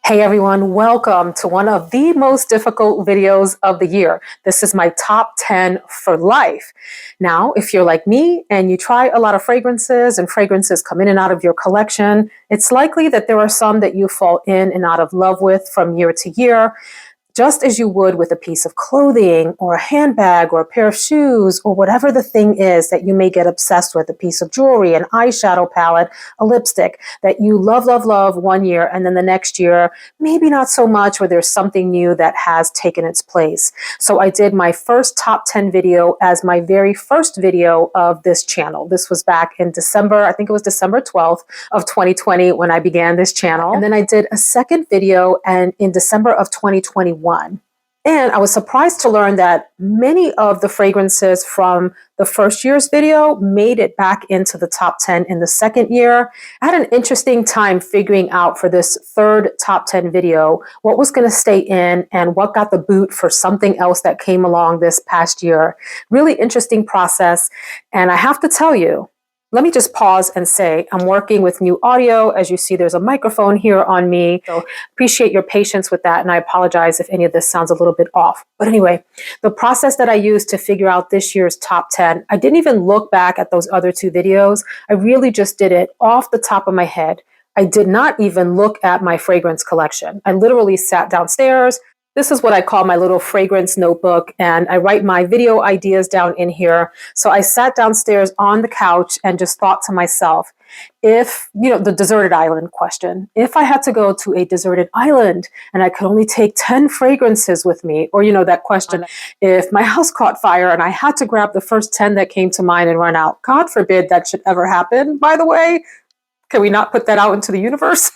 Hey everyone, welcome to one of the most difficult videos of the year. This is my top 10 for life. Now, if you're like me and you try a lot of fragrances and fragrances come in and out of your collection, it's likely that there are some that you fall in and out of love with from year to year, just as you would with a piece of clothing or a handbag or a pair of shoes or whatever the thing is that you may get obsessed with, a piece of jewelry, an eyeshadow palette, a lipstick that you love, love, love one year, and then the next year, maybe not so much, or there's something new that has taken its place. So I did my first top 10 video as my very first video of this channel. This was back in December, I think it was December 12th of 2020 when I began this channel. And then I did a second video and in December of 2021. And I was surprised to learn that many of the fragrances from the first year's video made it back into the top 10 in the second year. I had an interesting time figuring out for this third top 10 video what was going to stay in and what got the boot for something else that came along this past year. Really interesting process. And I have to tell you, let me just pause and say I'm working with new audio. As you see, there's a microphone here on me. So appreciate your patience with that. And I apologize if any of this sounds a little bit off. But anyway, the process that I used to figure out this year's top 10, I didn't even look back at those other two videos. I really just did it off the top of my head. I did not even look at my fragrance collection. I literally sat downstairs. This is what I call my little fragrance notebook, and I write my video ideas down in here. So I sat downstairs on the couch and just thought to myself, if, the deserted island question, if I had to go to a deserted island and I could only take 10 fragrances with me, or, that question, if my house caught fire and I had to grab the first 10 that came to mind and run out, God forbid that should ever happen, by the way, can we not put that out into the universe?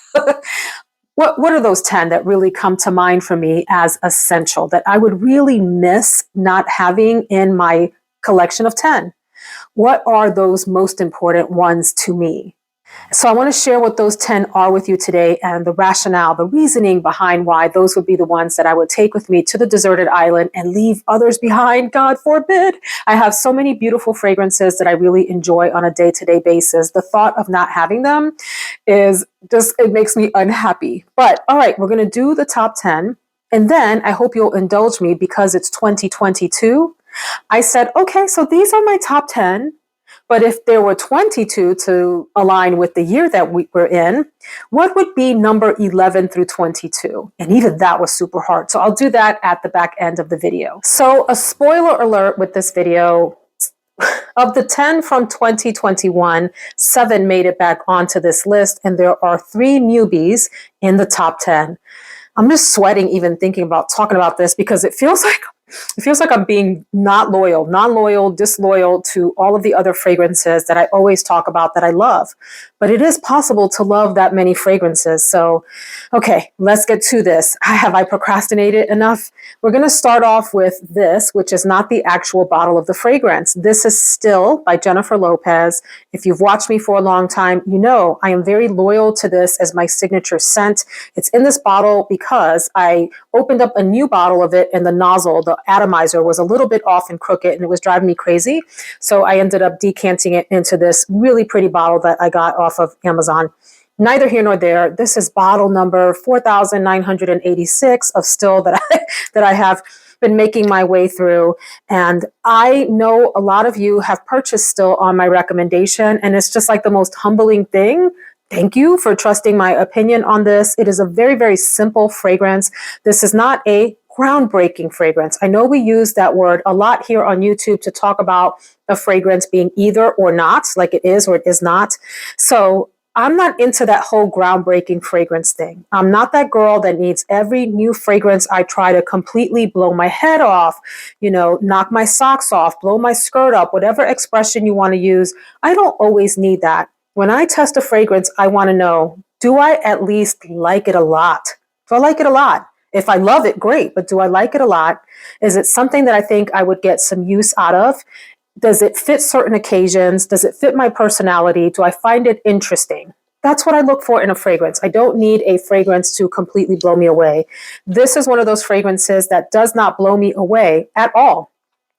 What are those 10 that really come to mind for me as essential that I would really miss not having in my collection of 10? What are those most important ones to me? So I want to share what those 10 are with you today and the rationale, the reasoning behind why those would be the ones that I would take with me to the deserted island and leave others behind, God forbid. I have so many beautiful fragrances that I really enjoy on a day-to-day basis. The thought of not having them is just, it makes me unhappy. But all right, we're going to do the top 10. And then I hope you'll indulge me because it's 2022. I said, okay, so these are my top 10. But if there were 22 to align with the year that we were in, what would be number 11 through 22? And even that was super hard. So I'll do that at the back end of the video. So a spoiler alert with this video, of the 10 from 2021, 7 made it back onto this list. And there are 3 newbies in the top 10. I'm just sweating even thinking about talking about this because it feels like I'm being non-loyal, disloyal to all of the other fragrances that I always talk about that I love. But it is possible to love that many fragrances. So, okay, let's get to this. Have I procrastinated enough? We're going to start off with this, which is not the actual bottle of the fragrance. This is still by Jennifer Lopez. If you've watched me for a long time, you know I am very loyal to this as my signature scent. It's in this bottle because I opened up a new bottle of it and the nozzle, the atomizer, was a little bit off and crooked and it was driving me crazy. So I ended up decanting it into this really pretty bottle that I got off of Amazon. Neither here nor there. This is bottle number 4,986 of still that I have been making my way through. And I know a lot of you have purchased still on my recommendation. And it's just like the most humbling thing. Thank you for trusting my opinion on this. It is a very, very simple fragrance. This is not a groundbreaking fragrance. I know we use that word a lot here on YouTube to talk about a fragrance being either or not, like it is or it is not. So I'm not into that whole groundbreaking fragrance thing. I'm not that girl that needs every new fragrance I try to completely blow my head off, knock my socks off, blow my skirt up, whatever expression you want to use. I don't always need that. When I test a fragrance, I want to know, do I at least like it a lot? Do I like it a lot? If I love it, great, but do I like it a lot? Is it something that I think I would get some use out of? Does it fit certain occasions? Does it fit my personality? Do I find it interesting? That's what I look for in a fragrance. I don't need a fragrance to completely blow me away. This is one of those fragrances that does not blow me away at all.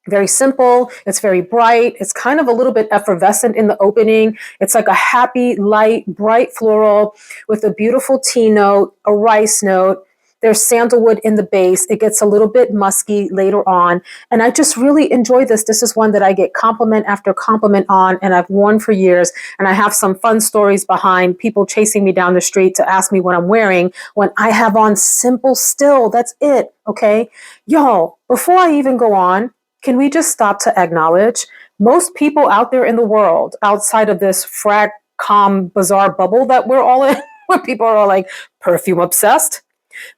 Very simple. It's very bright. It's kind of a little bit effervescent in the opening. It's like a happy, light, bright floral with a beautiful tea note, a rice note. There's sandalwood in the base. It gets a little bit musky later on. And I just really enjoy this. This is one that I get compliment after compliment on, and I've worn for years. And I have some fun stories behind people chasing me down the street to ask me what I'm wearing when I have on simple still. That's it. Okay. Y'all, before I even go on, can we just stop to acknowledge most people out there in the world outside of this frat com bizarre bubble that we're all in, where people are all like perfume obsessed?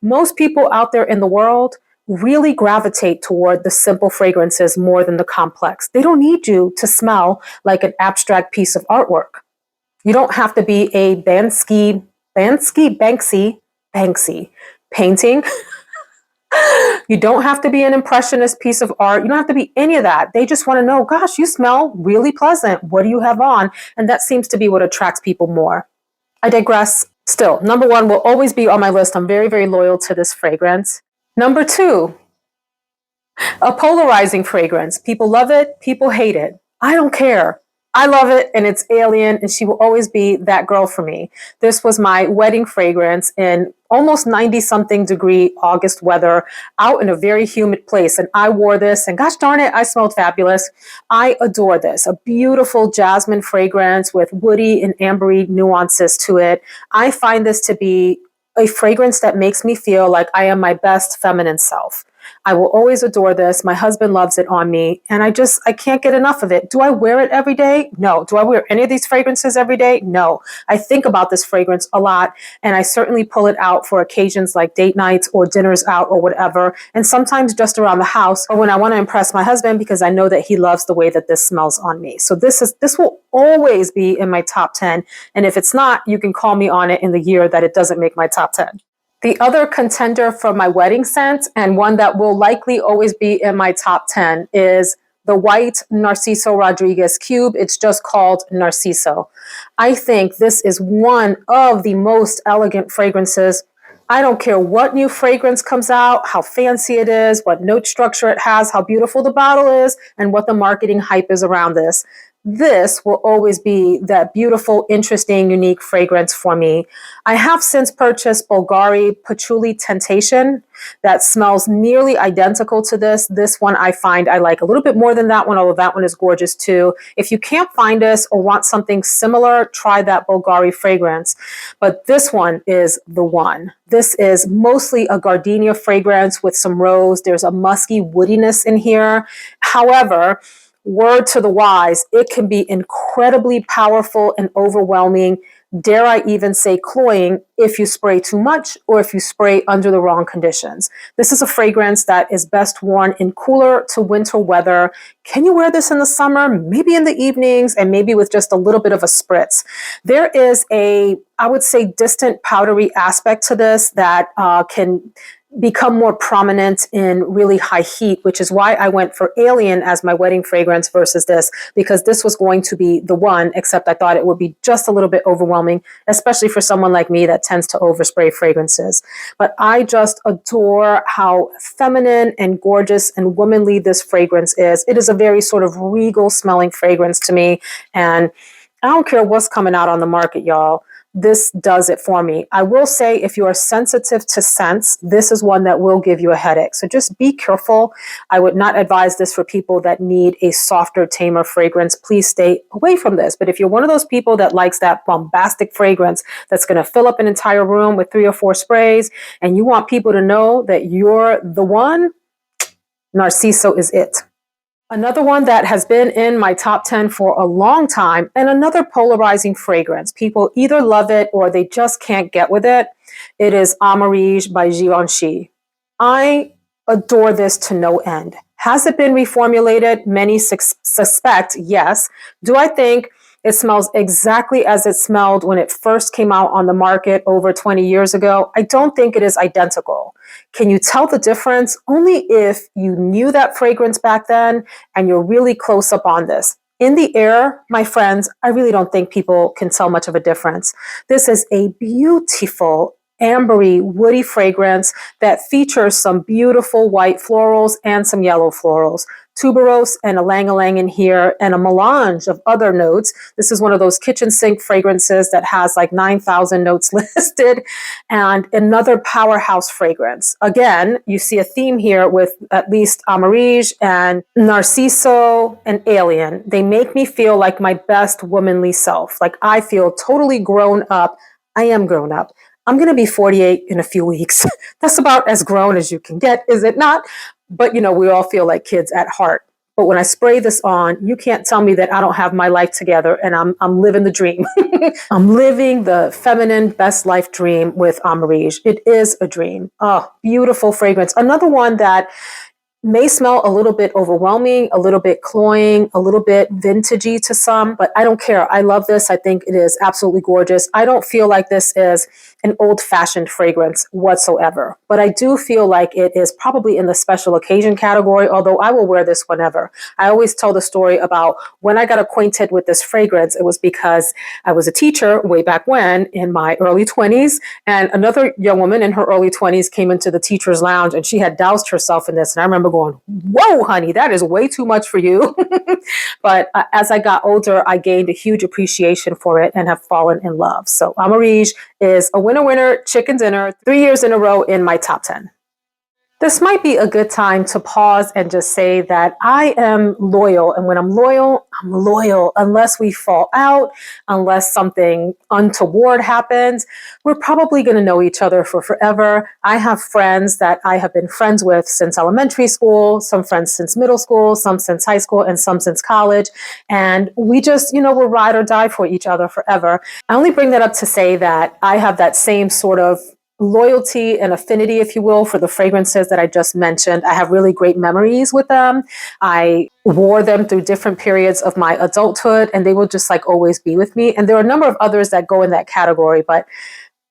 Most people out there in the world really gravitate toward the simple fragrances more than the complex. They don't need you to smell like an abstract piece of artwork. You don't have to be a Banksy painting. You don't have to be an impressionist piece of art. You don't have to be any of that. They just want to know, gosh, you smell really pleasant. What do you have on? And that seems to be what attracts people more. I digress. Still, number one will always be on my list. I'm very, very loyal to this fragrance. Number two, a polarizing fragrance. People love it. People hate it. I don't care. I love it, and it's alien, and she will always be that girl for me. This was my wedding fragrance in almost 90-something degree August weather out in a very humid place. And I wore this, and gosh darn it, I smelled fabulous. I adore this. A beautiful jasmine fragrance with woody and ambery nuances to it. I find this to be a fragrance that makes me feel like I am my best feminine self. I will always adore this. My husband loves it on me, and I can't get enough of it. Do I wear it every day? No. Do I wear any of these fragrances every day? No. I think about this fragrance a lot, and I certainly pull it out for occasions like date nights or dinners out or whatever, and sometimes just around the house or when I want to impress my husband because I know that he loves the way that this smells on me. So this will always be in my top 10, and if it's not, you can call me on it in the year that it doesn't make my top 10. The other contender for my wedding scent, and one that will likely always be in my top 10, is the white Narciso Rodriguez cube. It's just called Narciso. I think this is one of the most elegant fragrances. I don't care what new fragrance comes out, how fancy it is, what note structure it has, how beautiful the bottle is, and what the marketing hype is around this. This will always be that beautiful, interesting, unique fragrance for me. I have since purchased Bulgari Patchouli Temptation that smells nearly identical to this. This one I find I like a little bit more than that one, although that one is gorgeous too. If you can't find this or want something similar, try that Bulgari fragrance. But this one is the one. This is mostly a gardenia fragrance with some rose. There's a musky woodiness in here. However, word to the wise, it can be incredibly powerful and overwhelming, dare I even say cloying, if you spray too much or if you spray under the wrong conditions. This is a fragrance that is best worn in cooler to winter weather. Can you wear this in the summer? Maybe in the evenings, and maybe with just a little bit of a spritz. There is a, I would say, distant powdery aspect to this that can become more prominent in really high heat, which is why I went for Alien as my wedding fragrance versus this, because this was going to be the one, except I thought it would be just a little bit overwhelming, especially for someone like me that tends to overspray fragrances. But I just adore how feminine and gorgeous and womanly this fragrance is. It is a very sort of regal smelling fragrance to me, and I don't care what's coming out on the market, y'all. This does it for me. I will say, if you are sensitive to scents, this is one that will give you a headache. So just be careful. I would not advise this for people that need a softer, tamer fragrance. Please stay away from this. But if you're one of those people that likes that bombastic fragrance that's going to fill up an entire room with 3 or 4 sprays, and you want people to know that you're the one, Narciso is it. Another one that has been in my top 10 for a long time, and another polarizing fragrance. People either love it or they just can't get with it. It is Amarige by Givenchy. I adore this to no end. Has it been reformulated? Many suspect yes. Do I think it smells exactly as it smelled when it first came out on the market over 20 years ago? I don't think it is identical. Can you tell the difference? Only if you knew that fragrance back then and you're really close up on this. In the air, my friends, I really don't think people can tell much of a difference. This is a beautiful, ambery, woody fragrance that features some beautiful white florals and some yellow florals. tuberose and ylang-ylang in here, and a melange of other notes. This is one of those kitchen sink fragrances that has like 9,000 notes listed, and another powerhouse fragrance. Again, you see a theme here with at least Amarige and Narciso and Alien. They make me feel like my best womanly self. Like I feel totally grown up. I am grown up. I'm going to be 48 in a few weeks. That's about as grown as you can get, is it not? But we all feel like kids at heart. But when I spray this on, you can't tell me that I don't have my life together and I'm living the dream. I'm living the feminine best life dream with Amarige. It is a dream. Oh, beautiful fragrance. Another one that may smell a little bit overwhelming, a little bit cloying, a little bit vintagey to some, but I don't care. I love this. I think it is absolutely gorgeous. I don't feel like this is an old-fashioned fragrance whatsoever, but I do feel like it is probably in the special occasion category, although I will wear this whenever. I always tell the story about when I got acquainted with this fragrance. It was because I was a teacher way back when in my early 20s, and another young woman in her early 20s came into the teacher's lounge and she had doused herself in this. And I remember going, whoa, honey, that is way too much for you. But as I got older, I gained a huge appreciation for it and have fallen in love. So Amarige is a winner, chicken dinner, 3 years in a row in my top 10. This might be a good time to pause and just say that I am loyal. And when I'm loyal unless we fall out, unless something untoward happens. We're probably going to know each other for forever. I have friends that I have been friends with since elementary school, some friends since middle school, some since high school, and some since college. And we just, we'll ride or die for each other forever. I only bring that up to say that I have that same sort of loyalty and affinity, if you will, for the fragrances that I just mentioned. I have really great memories with them. I wore them through different periods of my adulthood, and they will just like always be with me. And there are a number of others that go in that category. But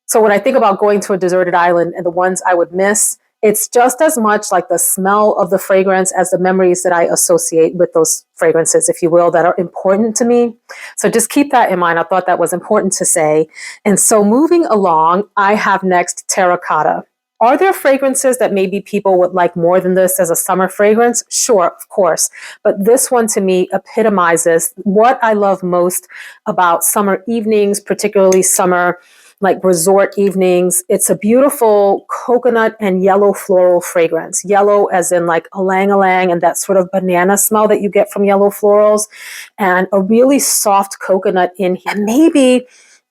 so when I think about going to a deserted island and the ones I would miss, it's just as much like the smell of the fragrance as the memories that I associate with those fragrances, if you will, that are important to me. So just keep that in mind. I thought that was important to say. And so moving along, I have next terracotta. Are there fragrances that maybe people would like more than this as a summer fragrance? Sure, of course. But this one to me epitomizes what I love most about summer evenings, particularly summer like resort evenings. It's a beautiful coconut and yellow floral fragrance. Yellow as in like ylang-ylang and that sort of banana smell that you get from yellow florals, and a really soft coconut in here. And maybe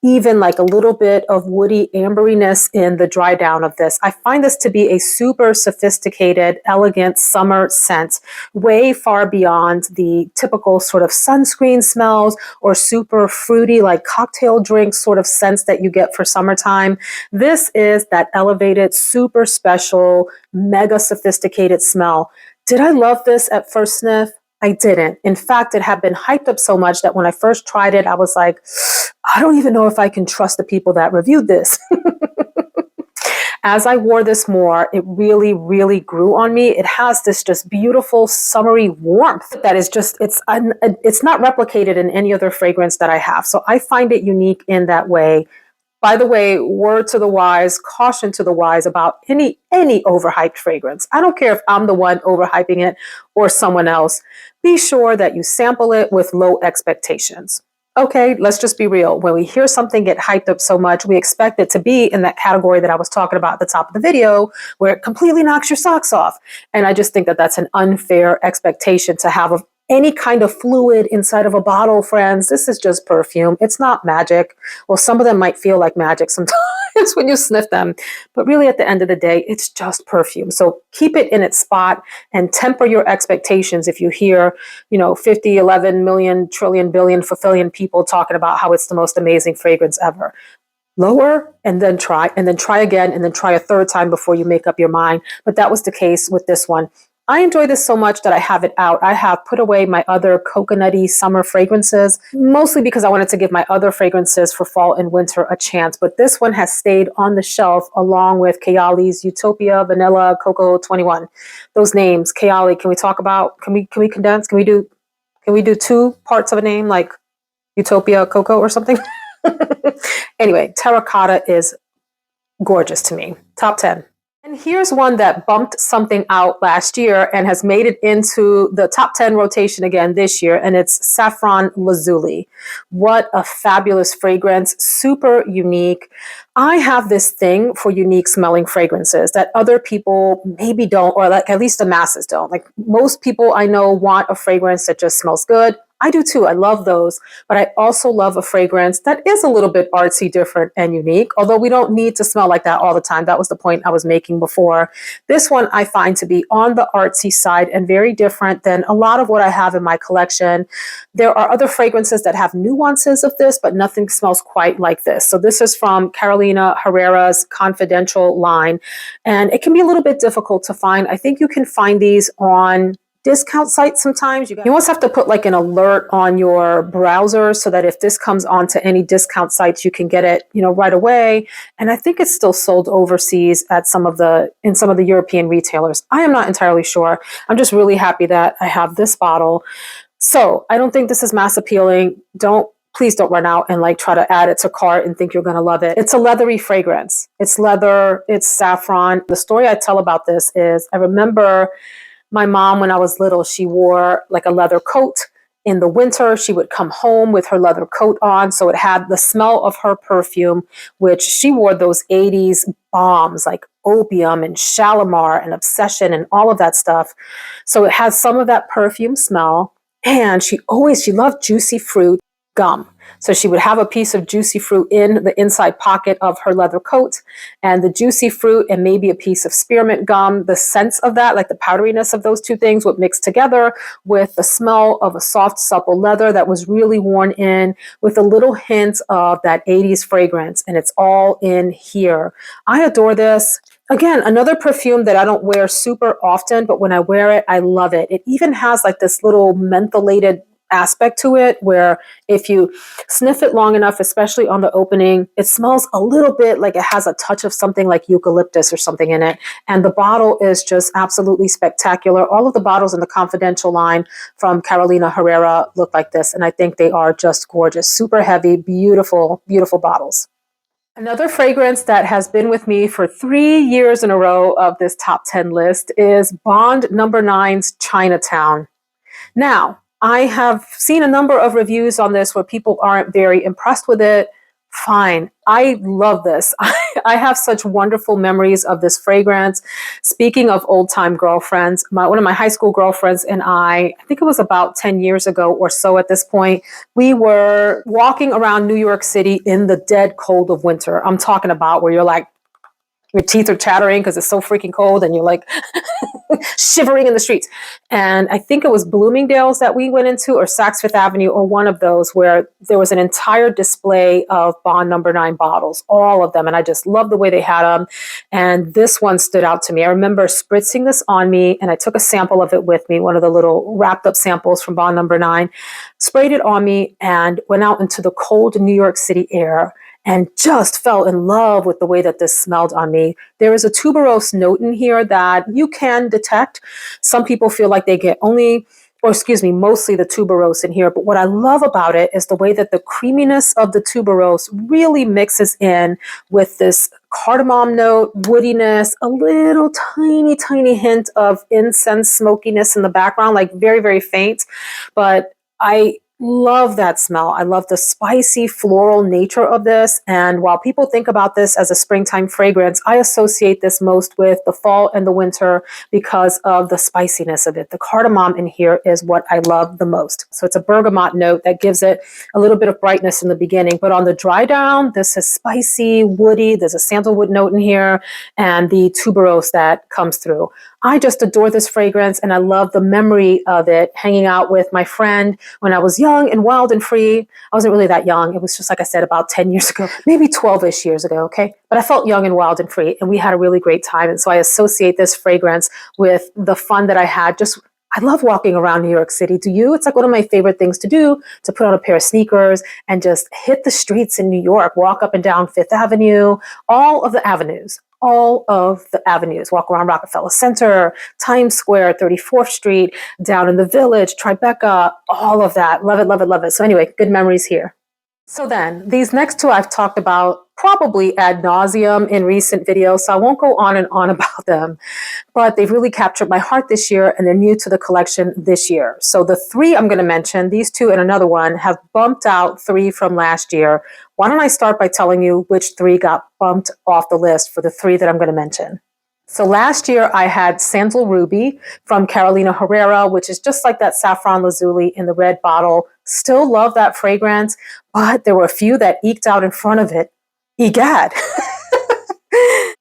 even like a little bit of woody amberiness in the dry down of this. I find this to be a super sophisticated, elegant summer scent, way far beyond the typical sort of sunscreen smells or super fruity, like cocktail drink sort of scents that you get for summertime. This is that elevated, super special, mega sophisticated smell. Did I love this at first sniff? I didn't. In fact, it had been hyped up so much that when I first tried it, I was like, I don't even know if I can trust the people that reviewed this. As I wore this more, it really, really grew on me. It has this just beautiful summery warmth that is just, it's not replicated in any other fragrance that I have. So I find it unique in that way. By the way, word to the wise, caution to the wise about any overhyped fragrance. I don't care if I'm the one overhyping it or someone else. Be sure that you sample it with low expectations. Okay, let's just be real. When we hear something get hyped up so much, we expect it to be in that category that I was talking about at the top of the video, where it completely knocks your socks off. And I just think that that's an unfair expectation to have of any kind of fluid inside of a bottle, friends. This is just perfume. It's not magic. Well, some of them might feel like magic sometimes when you sniff them, but really at the end of the day, it's just perfume. So keep it in its spot and temper your expectations if you hear, 50, 11 million, trillion, billion, fulfillion people talking about how it's the most amazing fragrance ever. Lower and then try again, and then try a third time before you make up your mind. But that was the case with this one. I enjoy this so much that I have it out. I have put away my other coconutty summer fragrances, mostly because I wanted to give my other fragrances for fall and winter a chance. But this one has stayed on the shelf along with Kayali's Utopia Vanilla Cocoa 21. Those names, Kayali, can we talk about, can we condense? Can we do two parts of a name like Utopia Cocoa or something? Anyway, terracotta is gorgeous to me. Top 10. And Here's one that bumped something out last year and has made it into the top 10 rotation again this year, and it's saffron lazuli. What a fabulous fragrance, super unique. I have this thing for unique smelling fragrances that other people maybe don't, or like at least the masses don't. Like most people I know want a fragrance that just smells good. I do too. I love those. But I also love a fragrance that is a little bit artsy, different, and unique, although we don't need to smell like that all the time. That was the point I was making before. This one I find to be on the artsy side and very different than a lot of what I have in my collection. There are other fragrances that have nuances of this, but nothing smells quite like this. So this is from Carolina Herrera's Confidential line, and it can be a little bit difficult to find. I think you can find these on discount sites sometimes. You almost have to put like an alert on your browser so that if this comes onto any discount sites, you can get it, right away. And I think it's still sold overseas at some of the European retailers. I am not entirely sure. I'm just really happy that I have this bottle. So I don't think this is mass appealing. Please don't run out and try to add it to cart and think you're going to love it. It's a leathery fragrance. It's leather, it's saffron. The story I tell about this is I remember my mom, when I was little, she wore like a leather coat. In the winter, she would come home with her leather coat on. So it had the smell of her perfume, which she wore those 80s bombs like Opium and Shalimar and Obsession and all of that stuff. So it has some of that perfume smell. And she loved juicy fruit gum. So she would have a piece of juicy fruit in the inside pocket of her leather coat, and the juicy fruit and maybe a piece of spearmint gum, the sense of that, like the powderiness of those two things would mix together with the smell of a soft, supple leather that was really worn in with a little hint of that 80s fragrance. And it's all in here. I adore this. Again, another perfume that I don't wear super often, but when I wear it, I love it. It even has like this little mentholated aspect to it where if you sniff it long enough, especially on the opening, it smells a little bit like it has a touch of something like eucalyptus or something in it. And the bottle is just absolutely spectacular. All of the bottles in the Confidential line from Carolina Herrera look like this, and I think they are just gorgeous. Super heavy, beautiful, beautiful bottles. Another fragrance that has been with me for 3 years in a row of this top 10 list is Bond No. 9's Chinatown. Now, I have seen a number of reviews on this where people aren't very impressed with it. Fine. I love this. I have such wonderful memories of this fragrance. Speaking of old-time girlfriends, one of my high school girlfriends and I think it was about 10 years ago or so at this point, we were walking around New York City in the dead cold of winter. I'm talking about where you're like, your teeth are chattering because it's so freaking cold and you're like shivering in the streets. And I think it was Bloomingdale's that we went into, or Saks Fifth Avenue, or one of those where there was an entire display of Bond No. 9 bottles, all of them. And I just loved the way they had them. And this one stood out to me. I remember spritzing this on me, and I took a sample of it with me, one of the little wrapped up samples from Bond No. 9, sprayed it on me, and went out into the cold New York City air and just fell in love with the way that this smelled on me. There is a tuberose note in here that you can detect. Some people feel like they get mostly the tuberose in here. But what I love about it is the way that the creaminess of the tuberose really mixes in with this cardamom note, woodiness, a little tiny, tiny hint of incense smokiness in the background, like very, very faint. But I love that smell. I love the spicy floral nature of this. And while people think about this as a springtime fragrance, I associate this most with the fall and the winter because of the spiciness of it. The cardamom in here is what I love the most. So it's a bergamot note that gives it a little bit of brightness in the beginning. But on the dry down, this is spicy, woody. There's a sandalwood note in here and the tuberose that comes through. I just adore this fragrance, and I love the memory of it hanging out with my friend when I was young and wild and free. I wasn't really that young. It was just, like I said, about 10 years ago, maybe 12-ish years ago, okay? But I felt young and wild and free, and we had a really great time. And so I associate this fragrance with the fun that I had. I love walking around New York City. Do you? It's like one of my favorite things to do, to put on a pair of sneakers and just hit the streets in New York, walk up and down Fifth Avenue, all of the avenues. Walk around Rockefeller Center, Times Square, 34th Street, down in the Village, Tribeca, all of that. Love it, love it, love it. So anyway, good memories here. So then, these next two I've talked about probably ad nauseum in recent videos, so I won't go on and on about them. But they've really captured my heart this year, and they're new to the collection this year. So the three I'm going to mention, these two and another one, have bumped out three from last year. Why don't I start by telling you which three got bumped off the list for the three that I'm going to mention? So last year I had Sandal Ruby from Carolina Herrera, which is just like that saffron lazuli in the red bottle. Still love that fragrance, but there were a few that eked out in front of it. Egad.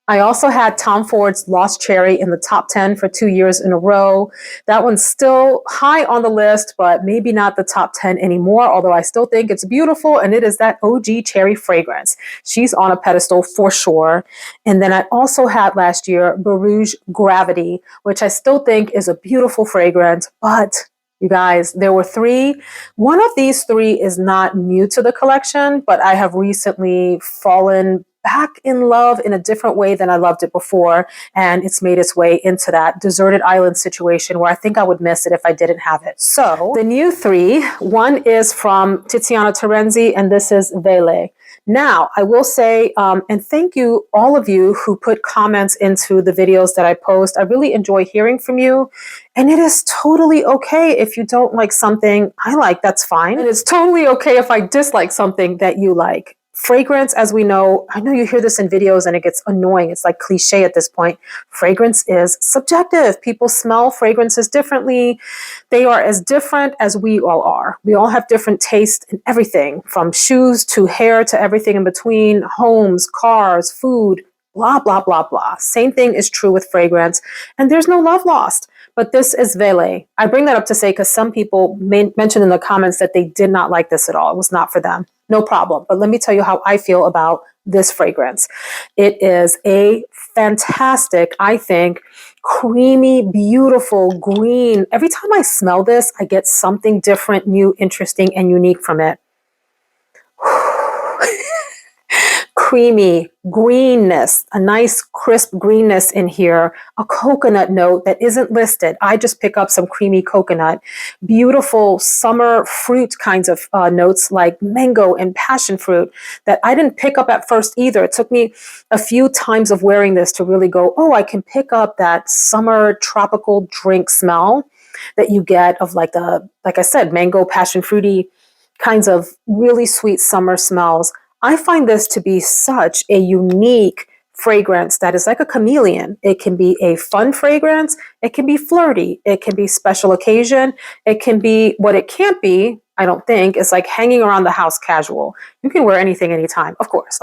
I also had Tom Ford's Lost Cherry in the top 10 for 2 years in a row. That one's still high on the list, but maybe not the top 10 anymore, although I still think it's beautiful, and it is that OG cherry fragrance. She's on a pedestal for sure. And then I also had last year Barouge Gravity, which I still think is a beautiful fragrance, but you guys, there were three. One of these three is not new to the collection, but I have recently fallen back in love in a different way than I loved it before. And it's made its way into that deserted island situation where I think I would miss it if I didn't have it. So the new three, one is from Tiziana Terenzi, and this is Vele. Now, I will say, and thank you, all of you who put comments into the videos that I post. I really enjoy hearing from you. And it is totally okay if you don't like something I like, that's fine. And it's totally okay if I dislike something that you like. Fragrance, as we know, I know you hear this in videos and it gets annoying. It's like cliche at this point. Fragrance is subjective. People smell fragrances differently. They are as different as we all are. We all have different tastes in everything, from shoes to hair to everything in between, homes, cars, food, blah, blah, blah, blah. Same thing is true with fragrance. And there's no love lost. But this is Vele. I bring that up to say because some people mentioned in the comments that they did not like this at all. It was not for them. No problem. But let me tell you how I feel about this fragrance. It is a fantastic, I think, creamy, beautiful green. Every time I smell this, I get something different, new, interesting, and unique from it. Creamy greenness, a nice crisp greenness in here, a coconut note that isn't listed. I just pick up some creamy coconut, beautiful summer fruit kinds of notes like mango and passion fruit that I didn't pick up at first either. It took me a few times of wearing this to really go, oh, I can pick up that summer tropical drink smell that you get of like I said, mango, passion fruity kinds of really sweet summer smells. I find this to be such a unique fragrance that is like a chameleon. It can be a fun fragrance. It can be flirty. It can be special occasion. It can be what it can't be, I don't think, is like hanging around the house casual. You can wear anything anytime. Of course.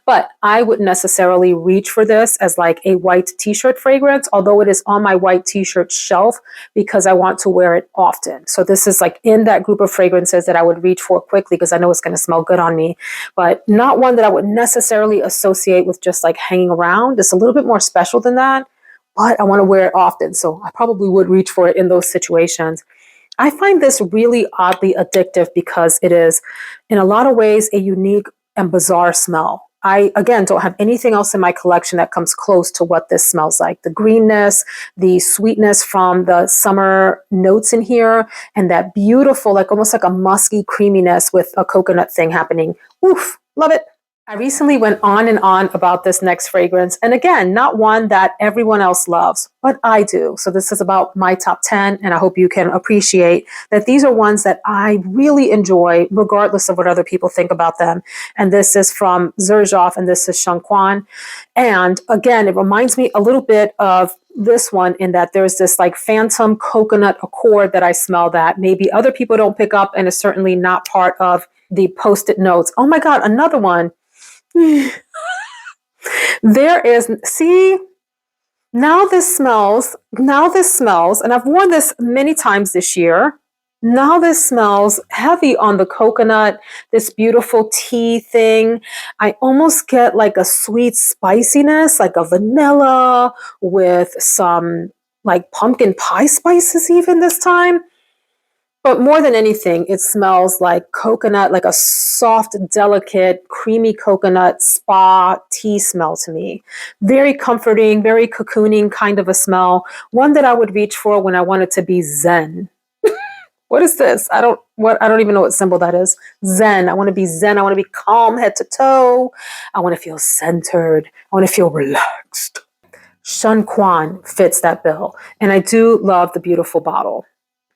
But I wouldn't necessarily reach for this as like a white t-shirt fragrance, although it is on my white t-shirt shelf because I want to wear it often. So this is like in that group of fragrances that I would reach for quickly because I know it's going to smell good on me, but not one that I would necessarily associate with just like hanging around. It's a little bit more special than that, but I want to wear it often. So I probably would reach for it in those situations. I find this really oddly addictive because it is, in a lot of ways, a unique and bizarre smell. I, again, don't have anything else in my collection that comes close to what this smells like. The greenness, the sweetness from the summer notes in here, and that beautiful, like almost like a musky creaminess with a coconut thing happening. Oof, love it. I recently went on and on about this next fragrance. And again, not one that everyone else loves, but I do. So this is about my top 10. And I hope you can appreciate that these are ones that I really enjoy, regardless of what other people think about them. And this is from Xerjoff, and this is Shankwan. And again, it reminds me a little bit of this one in that there's this like phantom coconut accord that I smell that maybe other people don't pick up and is certainly not part of the post-it notes. Oh my God, another one. There is, see, now this smells, and I've worn this many times this year. Now this smells heavy on the coconut, this beautiful tea thing. I almost get like a sweet spiciness, like a vanilla with some like pumpkin pie spices even this time. But more than anything, it smells like coconut, like a soft, delicate, creamy coconut spa tea smell to me. Very comforting, very cocooning kind of a smell. One that I would reach for when I wanted to be zen. What is this? I don't even know what symbol that is. Zen. I want to be zen. I want to be calm head to toe. I want to feel centered. I want to feel relaxed. Shankwan fits that bill. And I do love the beautiful bottle.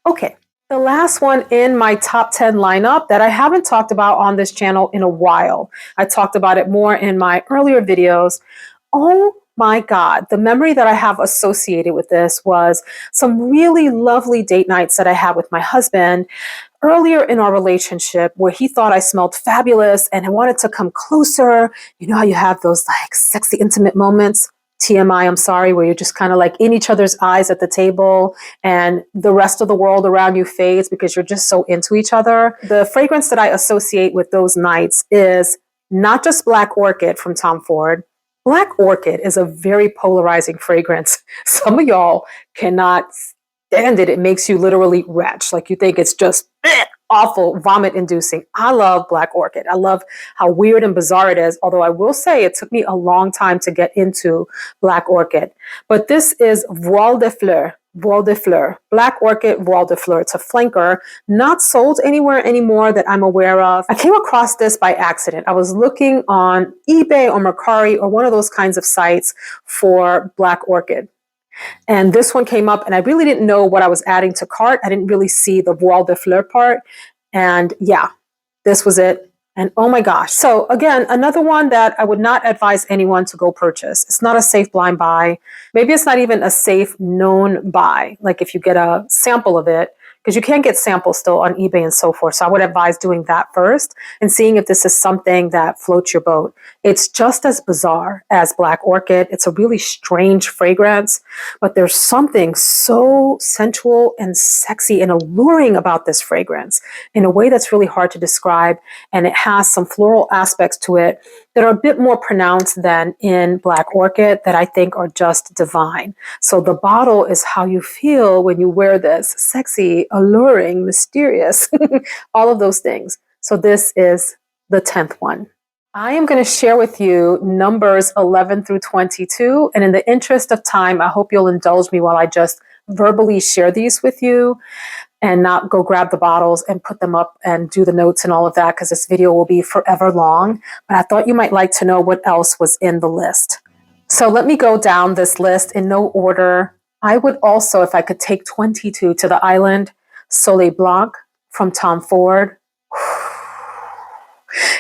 Okay. The last one in my top 10 lineup that I haven't talked about on this channel in a while. I talked about it more in my earlier videos. Oh my God, the memory that I have associated with this was some really lovely date nights that I had with my husband earlier in our relationship, where he thought I smelled fabulous and I wanted to come closer. You know how you have those like sexy, intimate moments? TMI, I'm sorry, where you're just kind of like in each other's eyes at the table and the rest of the world around you fades because you're just so into each other. The fragrance that I associate with those nights is not just Black Orchid from Tom Ford. Black Orchid is a very polarizing fragrance. Some of y'all cannot stand it. It makes you literally retch. Like you think it's just awful, vomit inducing. I love Black Orchid. I love how weird and bizarre it is. Although I will say it took me a long time to get into Black Orchid. But this is Voile de Fleur. Voile de Fleur. Black Orchid Voile de Fleur. It's a flanker, not sold anywhere anymore that I'm aware of. I came across this by accident. I was looking on eBay or Mercari or one of those kinds of sites for Black Orchid. And this one came up and I really didn't know what I was adding to cart. I didn't really see the Voile de Fleur part. And yeah, this was it. And oh my gosh. So again, another one that I would not advise anyone to go purchase. It's not a safe blind buy. Maybe it's not even a safe known buy. Like if you get a sample of it, because you can get samples still on eBay and so forth. So I would advise doing that first and seeing if this is something that floats your boat. It's just as bizarre as Black Orchid. It's a really strange fragrance, but there's something so sensual and sexy and alluring about this fragrance in a way that's really hard to describe. And it has some floral aspects to it that are a bit more pronounced than in Black Orchid that I think are just divine. So the bottle is how you feel when you wear this: sexy, alluring, mysterious, all of those things. So this is the 10th one. I am going to share with you numbers 11 through 22. And in the interest of time, I hope you'll indulge me while I just verbally share these with you and not go grab the bottles and put them up and do the notes and all of that, because this video will be forever long. But I thought you might like to know what else was in the list. So let me go down this list in no order. I would also, if I could take 22 to the island, Soleil Blanc from Tom Ford.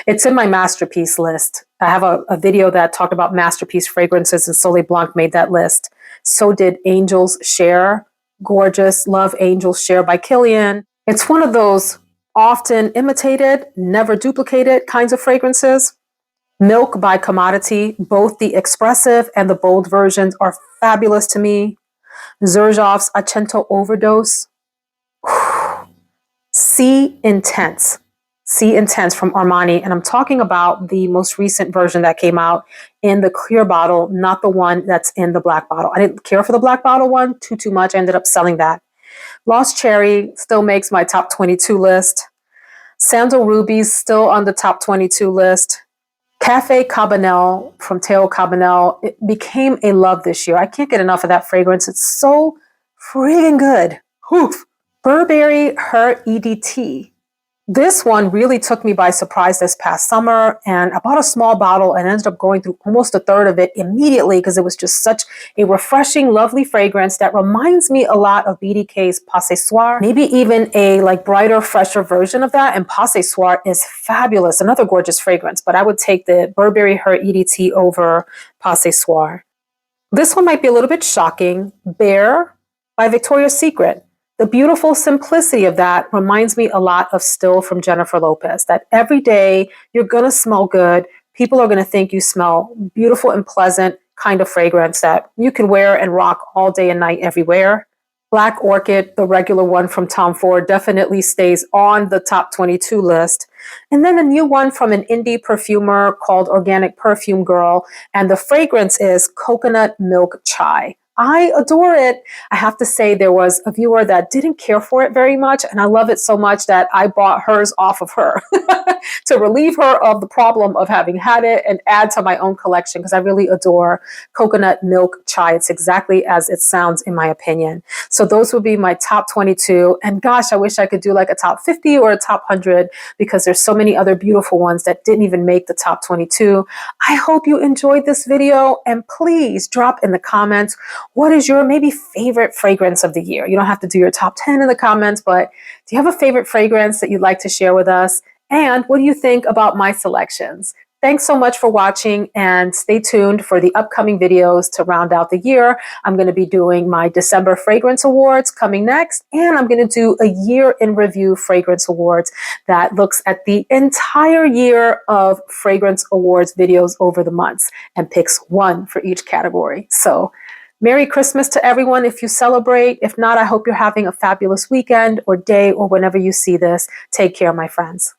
It's in my masterpiece list. I have a video that talked about masterpiece fragrances, and Soleil Blanc made that list. So did Angel's Share. Gorgeous. Love Angel's Share by Kilian. It's one of those often imitated, never duplicated kinds of fragrances. Milk by Commodity. Both the expressive and the bold versions are fabulous to me. Xerjoff's Accento Overdose. Sea Intense. Sea Intense from Armani. And I'm talking about the most recent version that came out in the clear bottle, not the one that's in the black bottle. I didn't care for the black bottle one too much. I ended up selling that. Lost Cherry still makes my top 22 list. Sandal Rubies still on the top 22 list. Cafe Cabanel from Teo Cabanel. It became a love this year. I can't get enough of that fragrance. It's so friggin' good. Oof. Burberry Her EDT. This one really took me by surprise this past summer, and I bought a small bottle and ended up going through almost a third of it immediately because it was just such a refreshing, lovely fragrance that reminds me a lot of BDK's Possessoir, maybe even a like brighter, fresher version of that. And Possessoir is fabulous, another gorgeous fragrance, but I would take the Burberry Her EDT over Possessoir. This one might be a little bit shocking. Bare by Victoria's Secret. The beautiful simplicity of that reminds me a lot of Still from Jennifer Lopez, that every day you're going to smell good. People are going to think you smell beautiful and pleasant kind of fragrance that you can wear and rock all day and night everywhere. Black Orchid, the regular one from Tom Ford, definitely stays on the top 22 list. And then a new one from an indie perfumer called Organic Perfume Girl. And the fragrance is Coconut Milk Chai. I adore it. I have to say there was a viewer that didn't care for it very much, and I love it so much that I bought hers off of her to relieve her of the problem of having had it and add to my own collection, because I really adore coconut milk chai. It's exactly as it sounds, in my opinion. So those would be my top 22. And gosh, I wish I could do like a top 50 or a top 100, because there's so many other beautiful ones that didn't even make the top 22. I hope you enjoyed this video, and please drop in the comments, what is your maybe favorite fragrance of the year? You don't have to do your top 10 in the comments, but do you have a favorite fragrance that you'd like to share with us? And what do you think about my selections? Thanks so much for watching, and stay tuned for the upcoming videos to round out the year. I'm going to be doing my December Fragrance Awards coming next, and I'm going to do a year in review Fragrance Awards that looks at the entire year of Fragrance Awards videos over the months and picks one for each category. So Merry Christmas to everyone if you celebrate. If not, I hope you're having a fabulous weekend or day or whenever you see this. Take care, my friends.